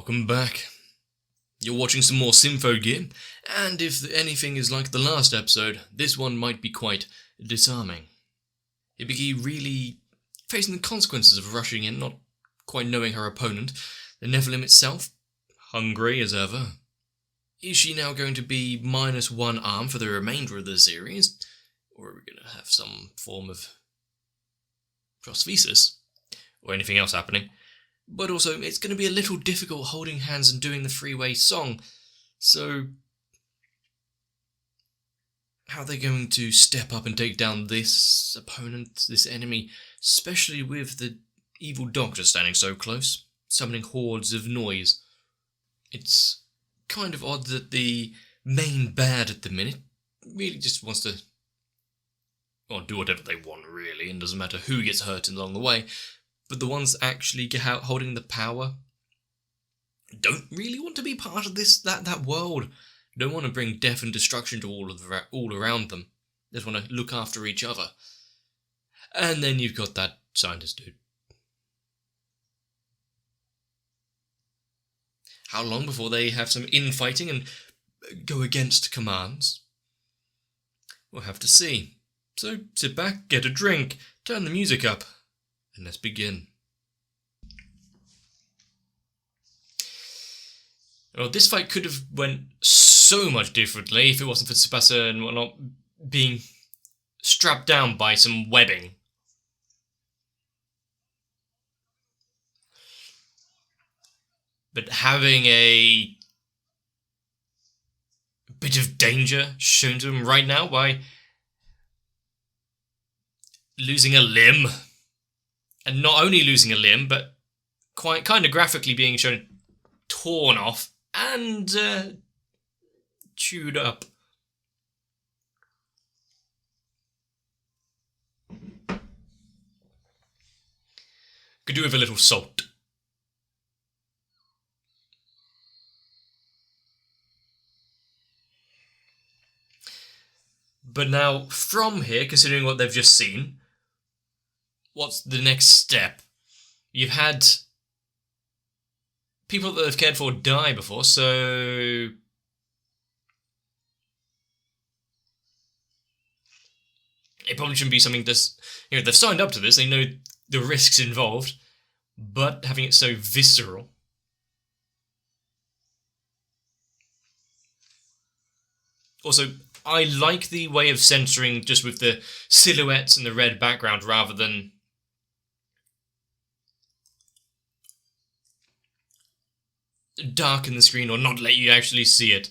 Welcome back. You're watching some more Symphogear, and if anything is like the last episode, this one might be quite disarming. Hibiki really facing the consequences of rushing in, not quite knowing her opponent, the Nephilim itself, hungry as ever. Is she now going to be -1 arm for the remainder of the series, or are we going to have some form of prosthesis, or anything else happening? But also, it's going to be a little difficult holding hands and doing the three-way song, so how are they going to step up and take down this opponent, this enemy, especially with the evil doctor standing so close, summoning hordes of noise? It's kind of odd that the main bad at the minute really just wants to, well, do whatever they want, really, and doesn't matter who gets hurt along the way. But the ones actually holding the power don't really want to be part of that world. Don't want to bring death and destruction to all around them. They just want to look after each other. And then you've got that scientist dude. How long before they have some infighting and go against commands? We'll have to see. So sit back, get a drink, turn the music up, and let's begin. Well, this fight could have went so much differently if it wasn't for Tsubasa and whatnot being strapped down by some webbing. But having a bit of danger shown to him right now by losing a limb. And not only losing a limb, but quite kind of graphically being shown torn off and chewed up. Could do with a little salt. But now, from here, considering what they've just seen, what's the next step? You've had people that they've cared for die before, so it probably shouldn't be something that's, they've signed up to this, they know the risks involved, but having it so visceral. Also, I like the way of censoring just with the silhouettes and the red background rather than darken the screen or not let you actually see it.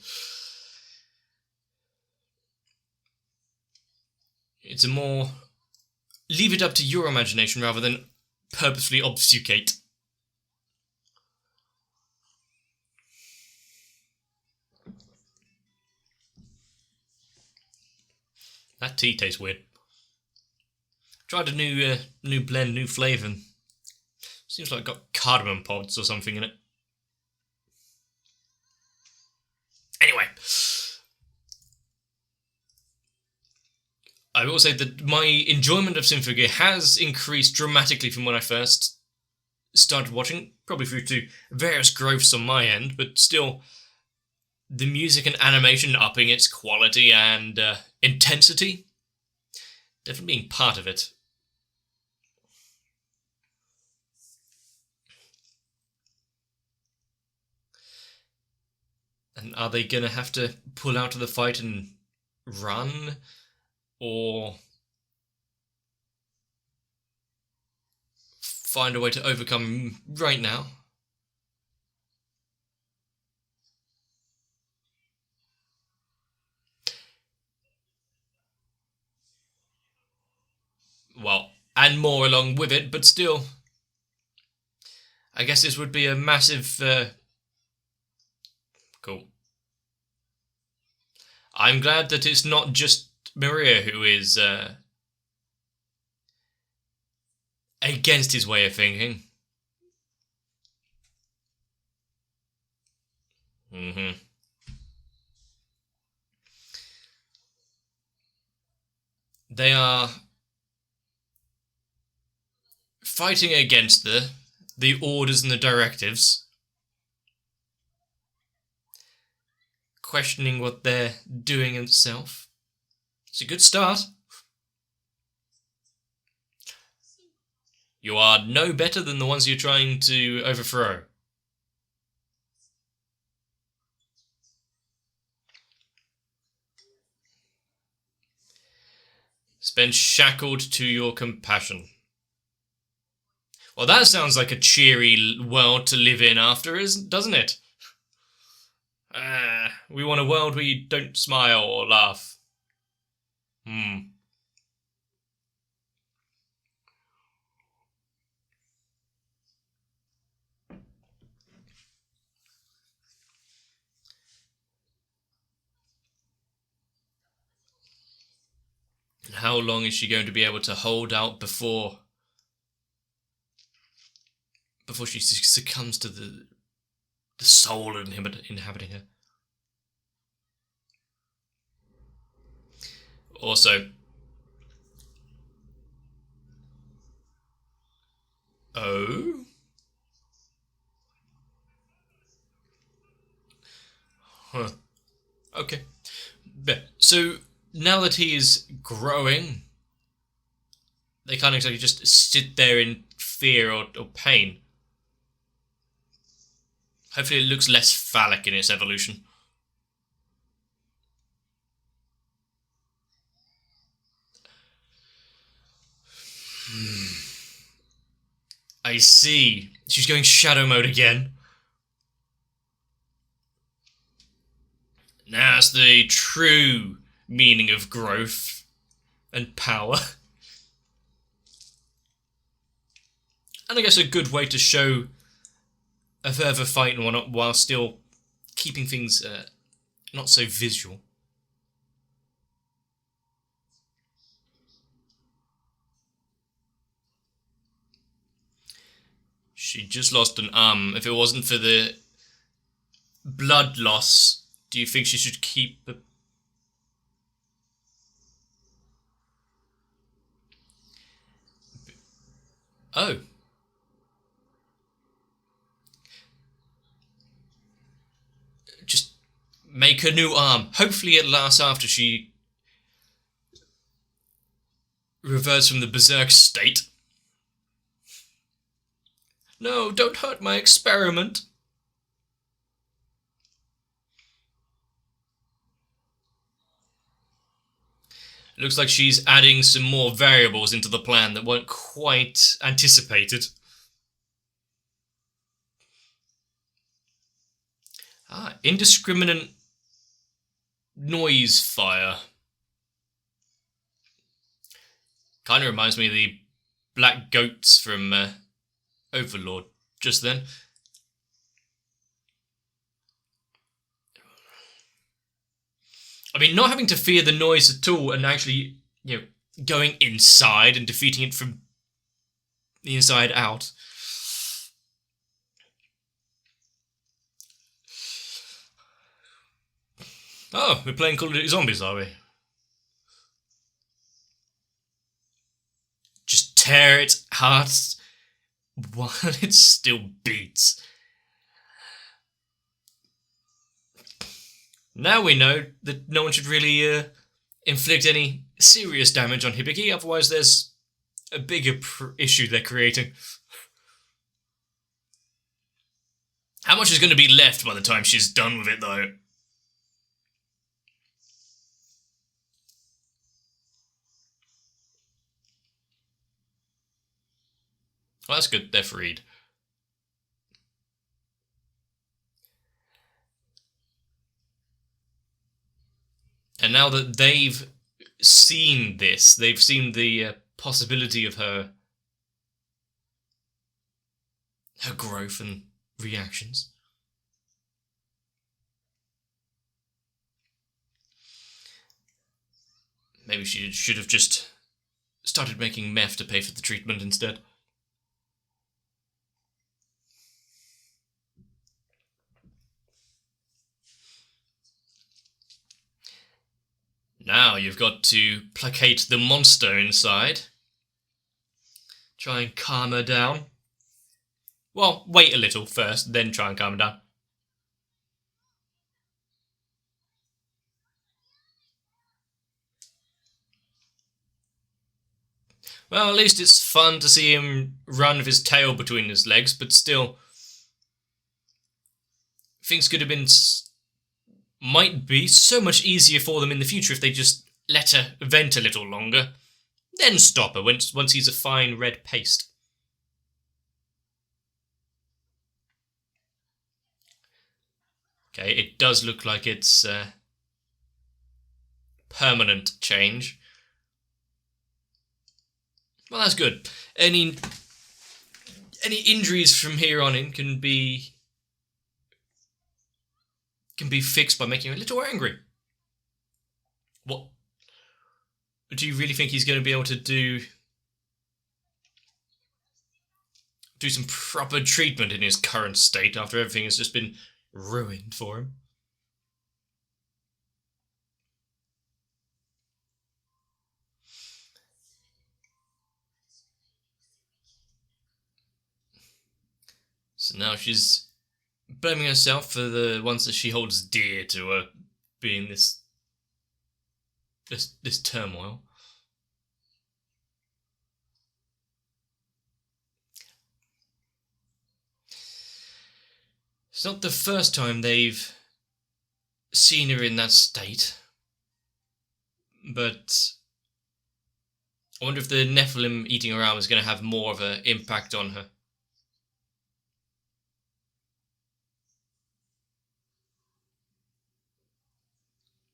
It's a more leave it up to your imagination rather than purposefully obfuscate. That tea tastes weird. Tried a new blend, new flavour. Seems like it's got cardamom pods or something in it. Anyway, I will say that my enjoyment of Symphogear has increased dramatically from when I first started watching, probably through to various growths on my end, but still, the music and animation upping its quality and intensity, definitely being part of it. And are they going to have to pull out of the fight and run? Or find a way to overcome right now? Well, and more along with it, but still, I guess this would be a massive... Cool. I'm glad that it's not just Maria who is against his way of thinking. They are fighting against the orders and the directives questioning what they're doing itself. It's a good start. You are no better than the ones you're trying to overthrow. It's been shackled to your compassion. Well, that sounds like a cheery world to live in after, doesn't it? We want a world where you don't smile or laugh. And how long is she going to be able to hold out before she succumbs to the soul inhabiting her? Also, oh? Huh. Okay. So, now that he is growing, they can't exactly just sit there in fear or pain. Hopefully it looks less phallic in its evolution. I see. She's going shadow mode again. Now that's the true meaning of growth and power. And I guess a good way to show a further fight and whatnot while still keeping things not so visual. She just lost an arm. If it wasn't for the blood loss, do you think she should keep the... Oh. Just make a new arm. Hopefully it lasts after she reverts from the berserk state. No, don't hurt my experiment. It looks like she's adding some more variables into the plan that weren't quite anticipated. Indiscriminate noise fire. Kind of reminds me of the black goats from Overlord just then. I mean, not having to fear the noise at all and actually, going inside and defeating it from the inside out. Oh, we're playing Call of Duty Zombies, are we? Just tear its heart while it still beats. Now we know that no one should really inflict any serious damage on Hibiki, otherwise there's a bigger issue they're creating. How much is going to be left by the time she's done with it, though? Well, that's good, they're freed. And now that they've seen this, they've seen the possibility of her growth and reactions. Maybe she should have just started making meth to pay for the treatment instead. Now you've got to placate the monster inside. Try and calm her down. Well, wait a little first, then try and calm her down. Well, at least it's fun to see him run with his tail between his legs, but still, things could have been, might be, so much easier for them in the future if they just let her vent a little longer, then stop her once he's a fine red paste. Okay, it does look like it's permanent change. Well, that's good. Any injuries from here on in can be fixed by making her a little angry. What? Do you really think he's going to be able to do some proper treatment in his current state after everything has just been ruined for him? So now she's blaming herself for the ones that she holds dear to her being this turmoil. It's not the first time they've seen her in that state, but I wonder if the Nephilim eating her arm is going to have more of an impact on her.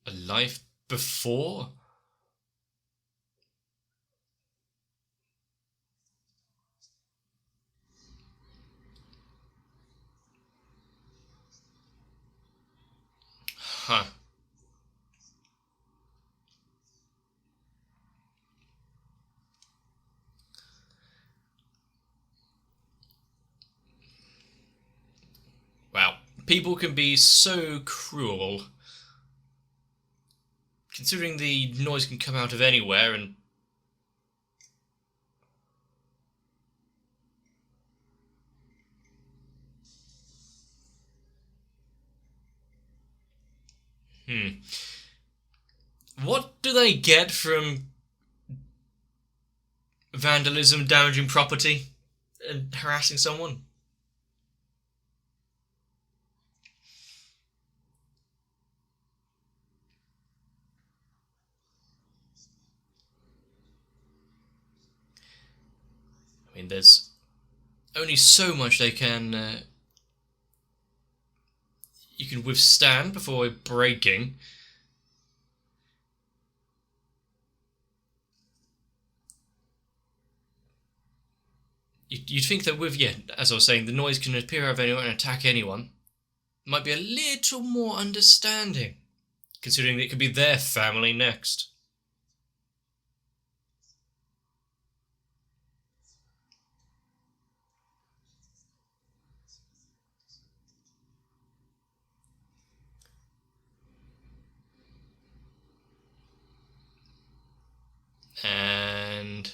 A life before? Huh. Wow. People can be so cruel. Considering the noise can come out of anywhere and... What do they get from vandalism, damaging property, and harassing someone? I mean, there's only so much they can... you can withstand before breaking. You'd think that with, as I was saying, the noise can appear out of anyone and attack anyone. Might be a little more understanding, considering it could be their family next. And...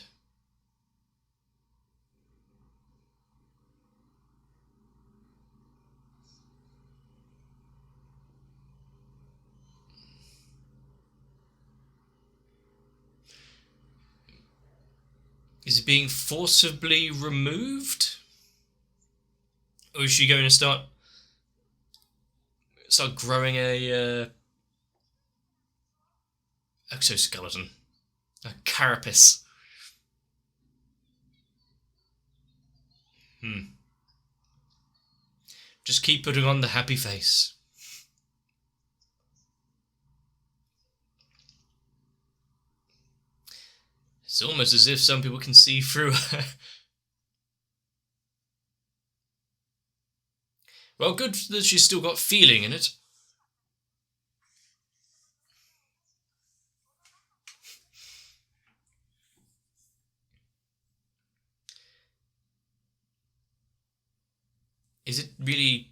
is it being forcibly removed? Or is she going to start growing a exoskeleton? A carapace? Just keep putting on the happy face. It's almost as if some people can see through her. Well, good that she's still got feeling in it. Is it really...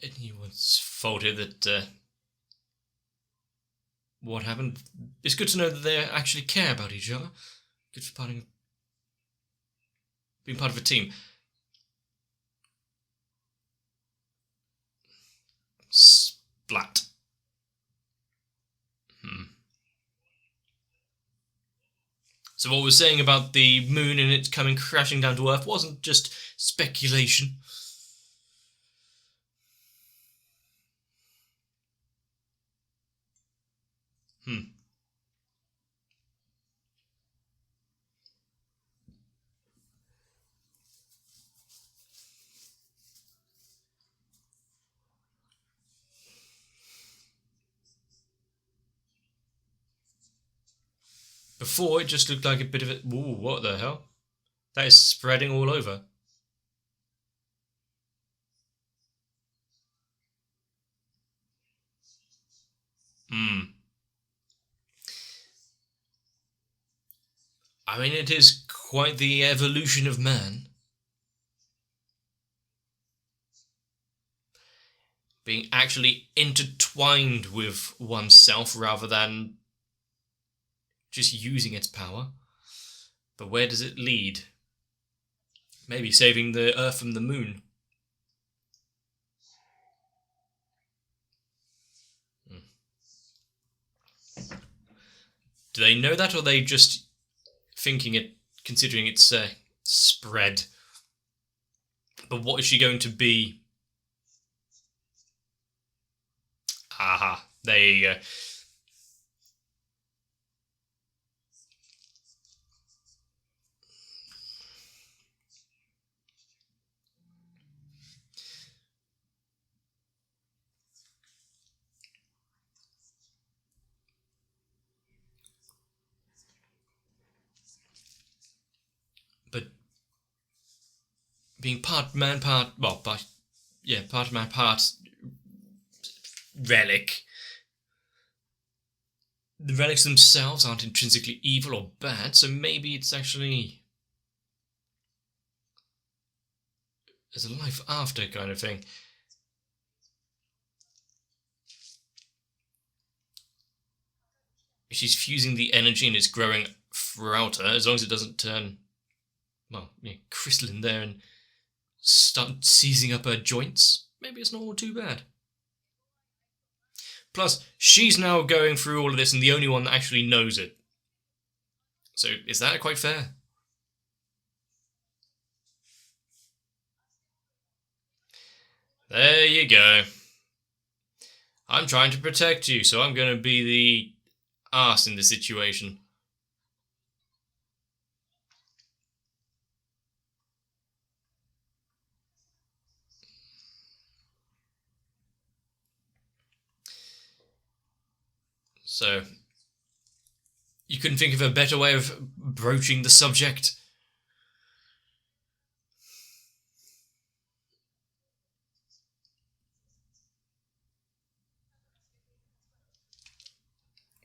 anyone's fault here that... what happened? It's good to know that they actually care about each other. Good for being part of a team. Splat. So what we're saying about the moon and it coming crashing down to Earth wasn't just speculation. Before, it just looked like a bit of it. Ooh, what the hell? That is spreading all over. I mean, it is quite the evolution of man. Being actually intertwined with oneself rather than just using its power. But where does it lead? Maybe saving the Earth from the moon. Do they know that, or are they just thinking it, considering its spread? But what is she going to be? Aha, there you go. But being part man, part part man, part relic. The relics themselves aren't intrinsically evil or bad, so maybe it's actually there's a life after kind of thing. She's fusing the energy and it's growing throughout her, as long as it doesn't turn, crystalline there and start seizing up her joints. Maybe it's not all too bad. Plus, she's now going through all of this and the only one that actually knows it. So, is that quite fair? There you go. I'm trying to protect you, so I'm going to be the arse in the situation. So, you couldn't think of a better way of broaching the subject?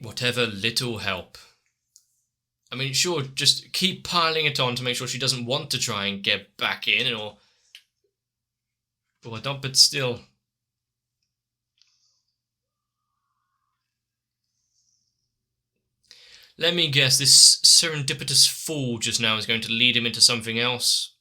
Whatever little help. I mean, sure, just keep piling it on to make sure she doesn't want to try and get back in, or not, but still. Let me guess, this serendipitous fall just now is going to lead him into something else.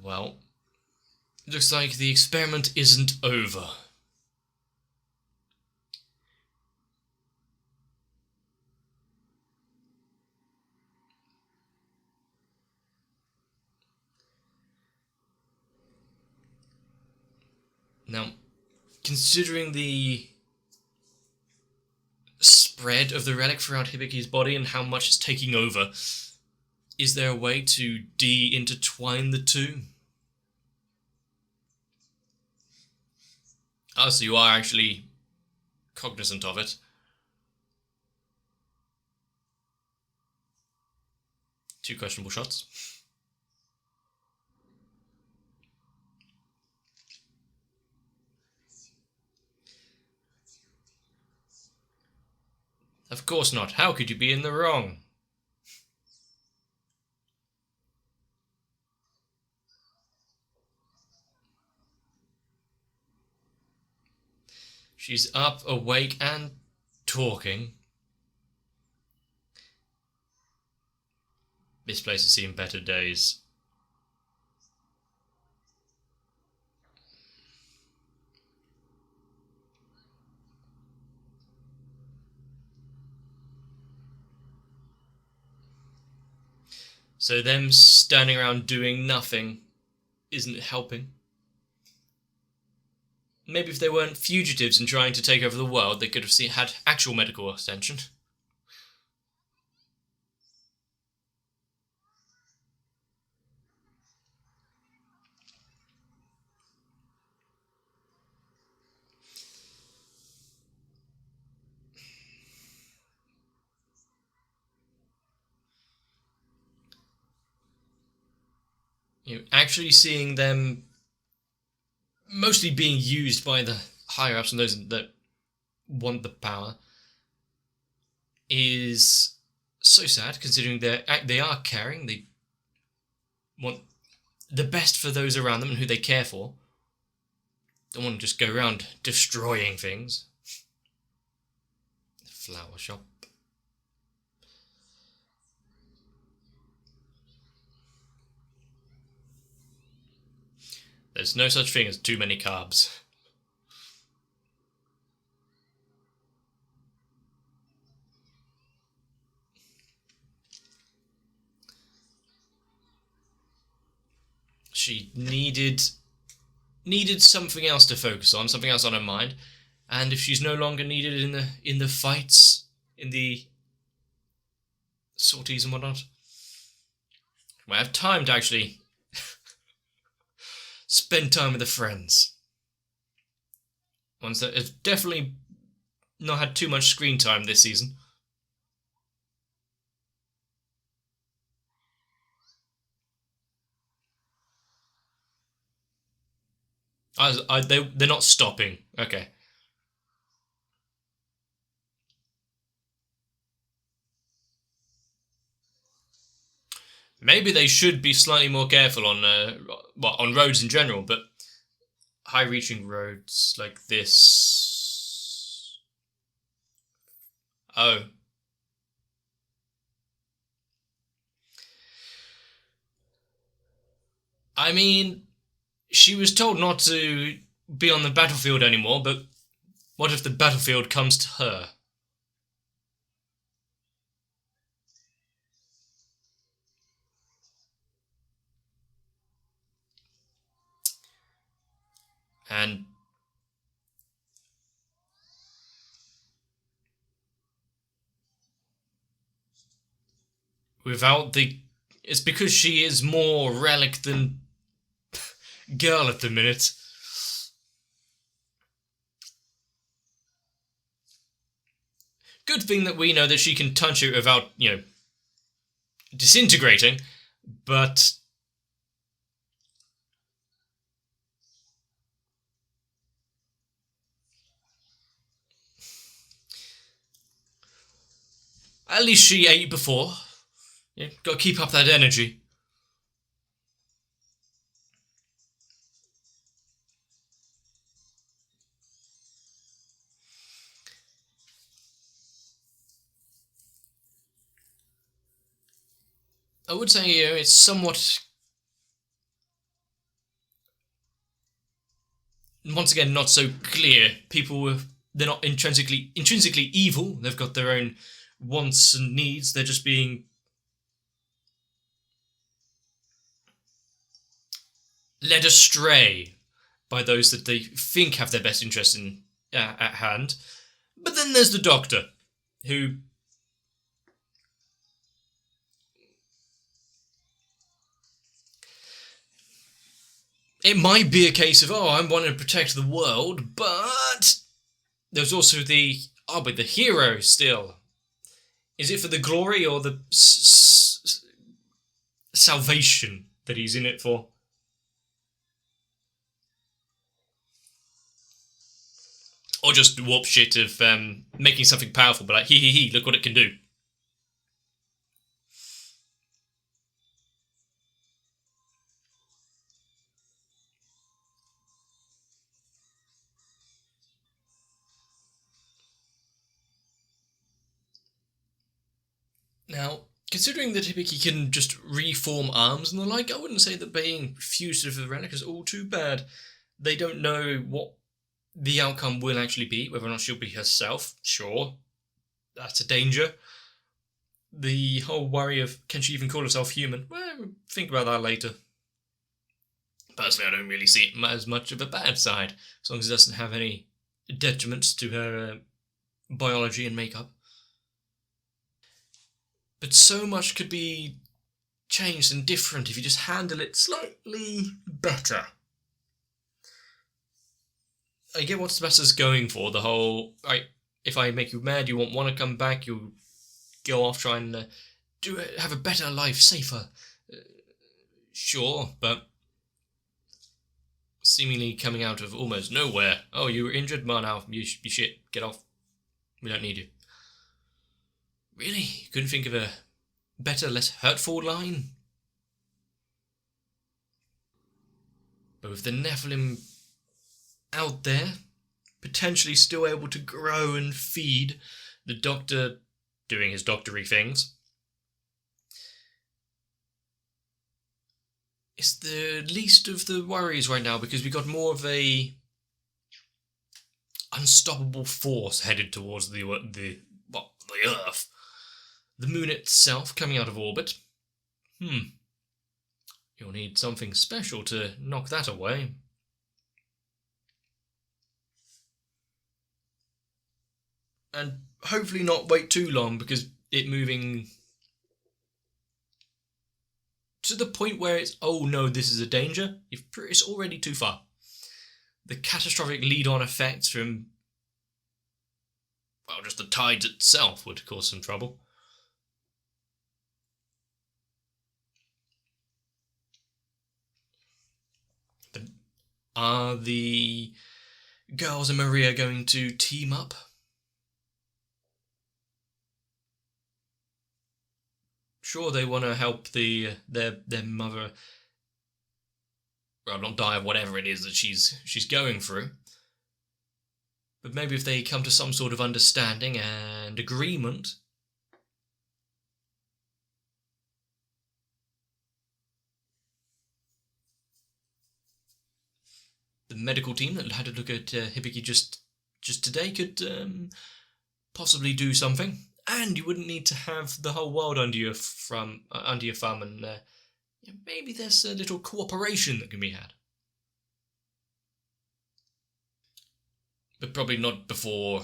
Well, looks like the experiment isn't over. Now, considering the spread of the relic throughout Hibiki's body and how much it's taking over, is there a way to de-intertwine the two? Oh, so you are actually cognizant of it. Two questionable shots. Of course not. How could you be in the wrong? She's up, awake, and talking. This place has seen better days. So them standing around doing nothing isn't helping. Maybe if they weren't fugitives and trying to take over the world, they could have had actual medical attention. Actually seeing them mostly being used by the higher-ups and those that want the power is so sad, considering they are caring. They want the best for those around them and who they care for. Don't want to just go around destroying things. Flower shop. There's no such thing as too many carbs. She needed something else to focus on, something else on her mind, and if she's no longer needed in the fights, in the sorties and whatnot, we have time to actually spend time with the friends. Ones that have definitely not had too much screen time this season. They're not stopping. Okay. Maybe they should be slightly more careful on on roads in general, but high-reaching roads like this. Oh. I mean, she was told not to be on the battlefield anymore, but what if the battlefield comes to her? And it's because she is more relic than girl at the minute. Good thing that we know that she can touch it without, disintegrating, but at least she ate before. Got to keep up that energy. I would say it's somewhat, once again, not so clear. They're not intrinsically evil. They've got their own wants and needs. They're just being led astray by those that they think have their best interest at hand. But then there's the Doctor, who it might be a case of, I want to protect the world, but there's also but the hero still. Is it for the glory or the salvation that he's in it for? Or just warp shit of making something powerful, but like, he, look what it can do. Now, considering that Hibiki can just reform arms and the like, I wouldn't say that being fused with the relic is all too bad. They don't know what the outcome will actually be, whether or not she'll be herself. Sure, that's a danger. the whole worry of, can she even call herself human? Well, think about that later. Personally, I don't really see it as much of a bad side, as long as it doesn't have any detriments to her biology and makeup. But so much could be changed and different if you just handle it slightly better. I get what Sebastian's going for, the whole, if I make you mad, you won't want to come back, you'll go off trying to have a better life, safer. Sure, but seemingly coming out of almost nowhere. Oh, you were injured? Man, now you shit, get off. We don't need you. Really? You couldn't think of a better, less hurtful line? But with the Nephilim out there, potentially still able to grow and feed, the Doctor doing his doctory things, it's the least of the worries right now, because we got more of a unstoppable force headed towards the Earth. The moon itself coming out of orbit. You'll need something special to knock that away. And hopefully not wait too long, because it moving to the point where it's, oh no, this is a danger, it's already too far. The catastrophic lead-on effects from, well, just the tides itself would cause some trouble. But are the girls and Maria going to team up? Sure, they want to help their mother, well, not die of whatever it is that she's going through. But maybe if they come to some sort of understanding and agreement, the medical team that had to look at Hibiki just today could possibly do something. And you wouldn't need to have the whole world under your thumb, and maybe there's a little cooperation that can be had. But probably not before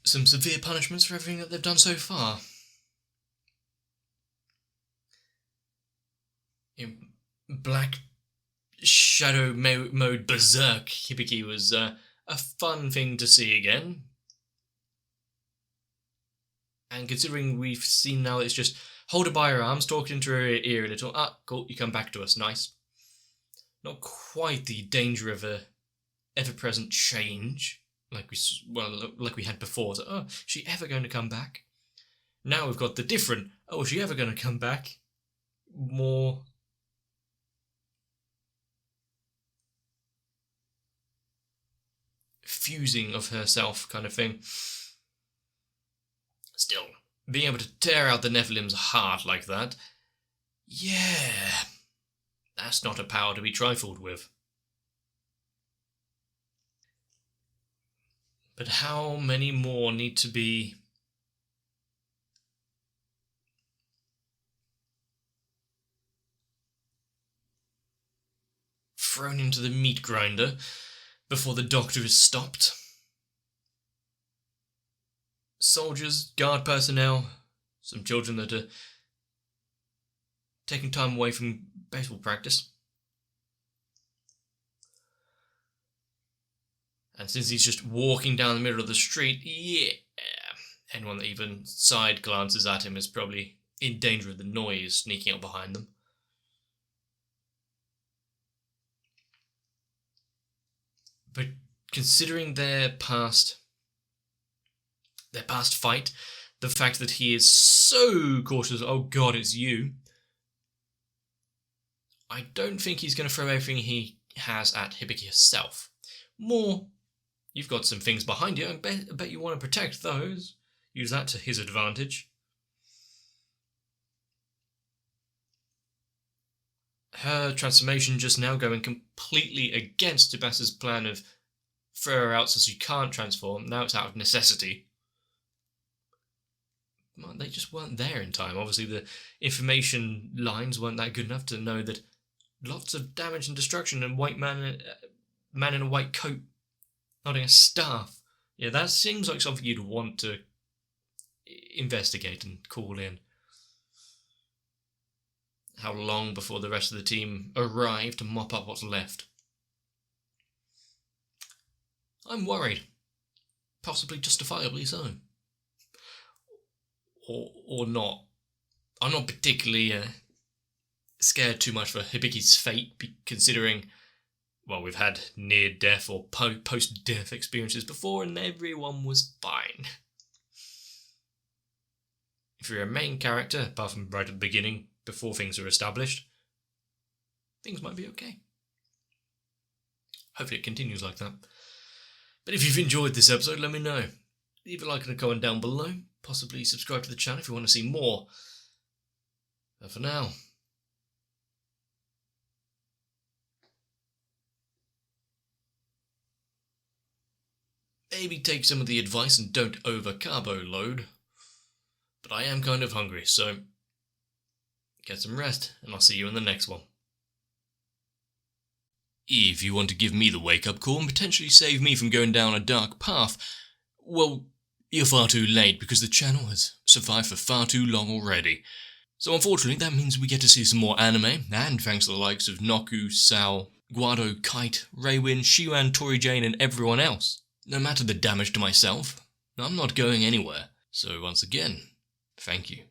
some severe punishments for everything that they've done so far. Black Shadow mode berserk Hibiki was a fun thing to see again. And considering we've seen now it's just hold her by her arms, talking into her ear a little. Ah, cool, you come back to us, nice. Not quite the danger of a ever-present change like we had before. So, oh, is she ever going to come back? Now we've got the different, oh, is she ever going to come back? More fusing of herself kind of thing. Still, being able to tear out the Nephilim's heart like that, yeah, that's not a power to be trifled with. But how many more need to be thrown into the meat grinder before the Doctor is stopped? Soldiers, guard personnel, some children that are taking time away from baseball practice. And since he's just walking down the middle of the street, yeah, anyone that even side glances at him is probably in danger of the noise sneaking up behind them. But considering their past fight, the fact that he is so cautious, oh god, it's you, I don't think he's going to throw everything he has at Hibiki herself. More, you've got some things behind you, I bet you want to protect those. Use that to his advantage. Her transformation just now going completely against Tubasa's plan of throw her out so you can't transform. Now it's out of necessity. Well, they just weren't there in time. Obviously, the information lines weren't that good enough to know that lots of damage and destruction and man in a white coat holding a staff. Yeah, that seems like something you'd want to investigate and call in. How long before the rest of the team arrive to mop up what's left? I'm worried. Possibly justifiably so. Or not. I'm not particularly scared too much for Hibiki's fate, considering, well, we've had near-death or post-death experiences before, and everyone was fine. If you're a main character, apart from right at the beginning, before things are established, things might be okay. Hopefully it continues like that. But if you've enjoyed this episode, let me know. Leave a like and a comment down below. Possibly subscribe to the channel if you want to see more. But for now, maybe take some of the advice and don't over-carbo load. But I am kind of hungry, so get some rest, and I'll see you in the next one. If you want to give me the wake-up call and potentially save me from going down a dark path, well, you're far too late because the channel has survived for far too long already. So unfortunately, that means we get to see some more anime, and thanks to the likes of Noku, Sao, Guado, Kite, Raywin, Shiwan, Tori Jane, and everyone else. No matter the damage to myself, I'm not going anywhere. So once again, thank you.